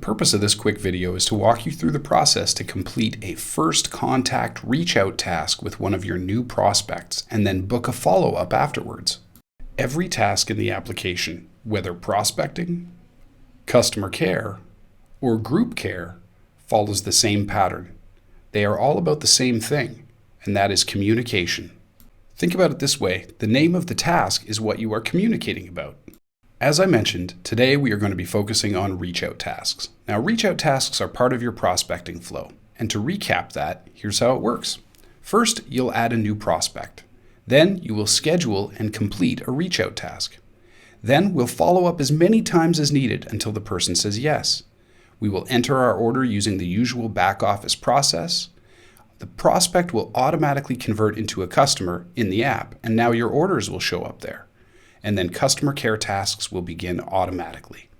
purpose of this quick video is to walk you through the process to complete a first contact reach out task with one of your new prospects and then book a follow-up afterwards. Every task in the application, whether prospecting, customer care, or group care, follows the same pattern. They are all about the same thing, and that is communication. Think about it this way: the name of the task is what you are communicating about. As I mentioned, today we are going to be focusing on reach out tasks. Now, reach out tasks are part of your prospecting flow. And to recap that, here's how it works. First, you'll add a new prospect. Then you will schedule and complete a reach out task. Then we'll follow up as many times as needed until the person says yes. We will enter our order using the usual back office process. The prospect will automatically convert into a customer in the app, and now your orders will show up there. And then customer care tasks will begin automatically.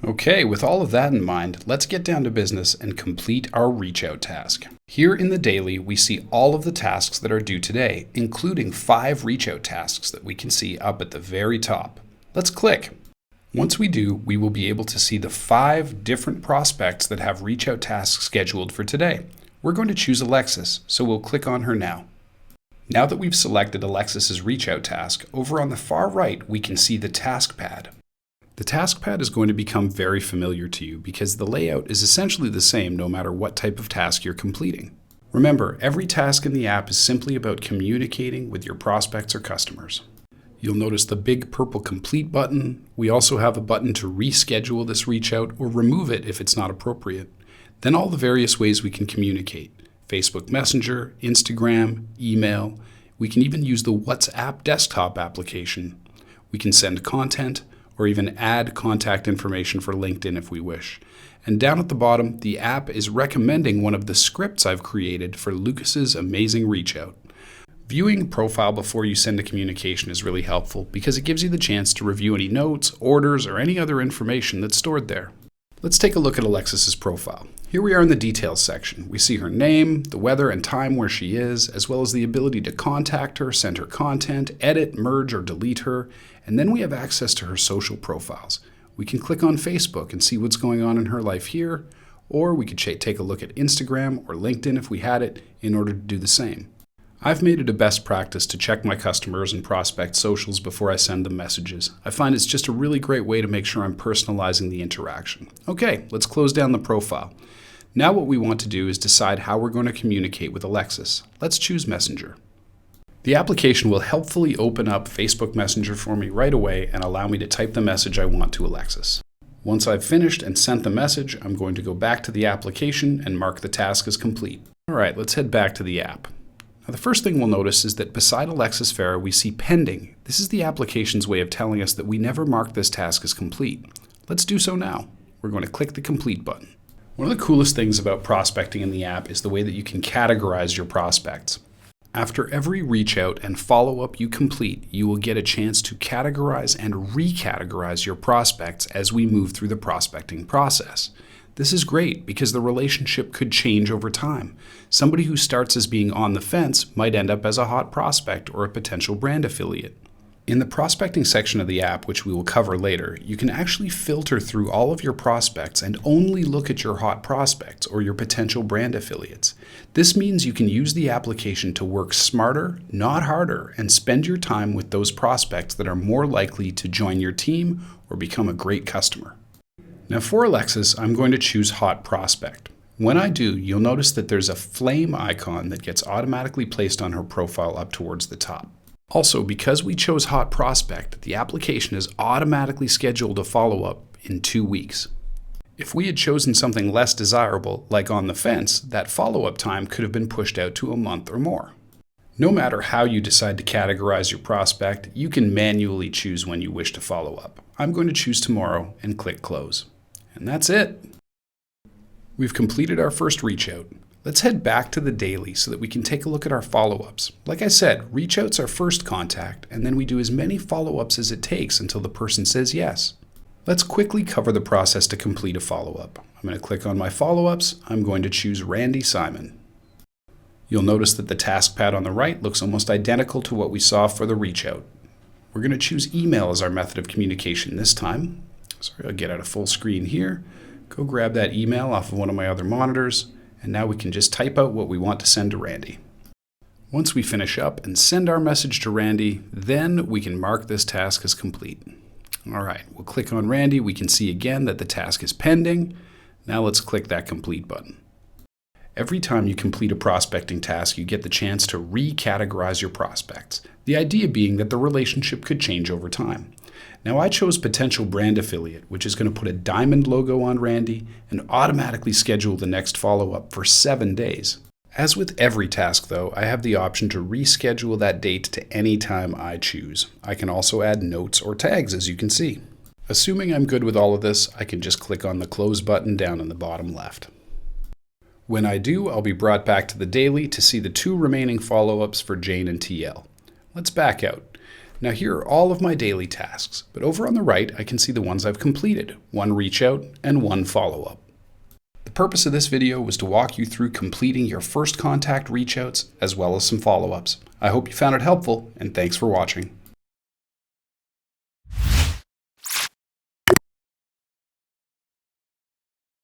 Okay, with all of that in mind, let's get down to business and complete our reach out task. Here in the daily, we see all of the tasks that are due today, including 5 reach out tasks that we can see up at the very top. Let's click. Once we do, we will be able to see the 5 different prospects that have reach out tasks scheduled for today. We're going to choose Alexis, so we'll click on her now. Now that we've selected Alexis's reach out task, over on the far right, we can see the task pad. The task pad is going to become very familiar to you because the layout is essentially the same no matter what type of task you're completing. Remember, every task in the app is simply about communicating with your prospects or customers. You'll notice the big purple complete button. We also have a button to reschedule this reach out or remove it if it's not appropriate. Then all the various ways we can communicate: Facebook Messenger, Instagram, email. We can even use the WhatsApp desktop application. We can send content or even add contact information for LinkedIn if we wish. And down at the bottom, the app is recommending one of the scripts I've created for Lucas's amazing reach out. Viewing a profile before you send a communication is really helpful because it gives you the chance to review any notes, orders, or any other information that's stored there. Let's take a look at Alexis's profile. Here we are in the details section. We see her name, the weather and time where she is, as well as the ability to contact her, send her content, edit, merge, or delete her, and then we have access to her social profiles. We can click on Facebook and see what's going on in her life here, or we could take a look at Instagram or LinkedIn if we had it in order to do the same. I've made it a best practice to check my customers and prospect socials before I send them messages. I find it's just a really great way to make sure I'm personalizing the interaction. Okay, let's close down the profile. Now what we want to do is decide how we're going to communicate with Alexis. Let's choose Messenger. The application will helpfully open up Facebook Messenger for me right away and allow me to type the message I want to Alexis. Once I've finished and sent the message, I'm going to go back to the application and mark the task as complete. All right, let's head back to the app. Now, the first thing we'll notice is that beside Alexis Farah, we see pending. This is the application's way of telling us that we never marked this task as complete. Let's do so now. We're going to click the complete button. One of the coolest things about prospecting in the app is the way that you can categorize your prospects. After every reach out and follow-up you complete, you will get a chance to categorize and recategorize your prospects as we move through the prospecting process. This is great because the relationship could change over time. Somebody who starts as being on the fence might end up as a hot prospect or a potential brand affiliate. In the prospecting section of the app, which we will cover later, you can actually filter through all of your prospects and only look at your hot prospects or your potential brand affiliates. This means you can use the application to work smarter, not harder, and spend your time with those prospects that are more likely to join your team or become a great customer. Now for Alexis, I'm going to choose Hot Prospect. When I do, you'll notice that there's a flame icon that gets automatically placed on her profile up towards the top. Also, because we chose Hot Prospect, the application is automatically scheduled a follow-up in 2 weeks. If we had chosen something less desirable, like On the Fence, that follow-up time could have been pushed out to a month or more. No matter how you decide to categorize your prospect, you can manually choose when you wish to follow up. I'm going to choose tomorrow and click Close. And that's it. We've completed our first reach out. Let's head back to the daily so that we can take a look at our follow-ups. Like I said, reach out's our first contact, and then we do as many follow-ups as it takes until the person says yes. Let's quickly cover the process to complete a follow-up. I'm going to click on my follow-ups. I'm going to choose Randy Simon. You'll notice that the task pad on the right looks almost identical to what we saw for the reach out. We're going to choose email as our method of communication this time. Sorry, I'll get out a full screen here. Go grab that email off of one of my other monitors, and now we can just type out what we want to send to Randy. Once we finish up and send our message to Randy, then we can mark this task as complete. All right, we'll click on Randy. We can see again that the task is pending. Now let's click that complete button. Every time you complete a prospecting task, you get the chance to recategorize your prospects. The idea being that the relationship could change over time. Now I chose potential brand affiliate, which is going to put a diamond logo on Randy and automatically schedule the next follow-up for 7 days. As with every task though, I have the option to reschedule that date to any time I choose. I can also add notes or tags, as you can see. Assuming I'm good with all of this, I can just click on the close button down in the bottom left. When I do, I'll be brought back to the daily to see the 2 remaining follow-ups for Jane and TL. Let's back out. Now here are all of my daily tasks, but over on the right I can see the ones I've completed, 1 reach out and 1 follow-up. The purpose of this video was to walk you through completing your first contact reach outs as well as some follow-ups. I hope you found it helpful, and thanks for watching.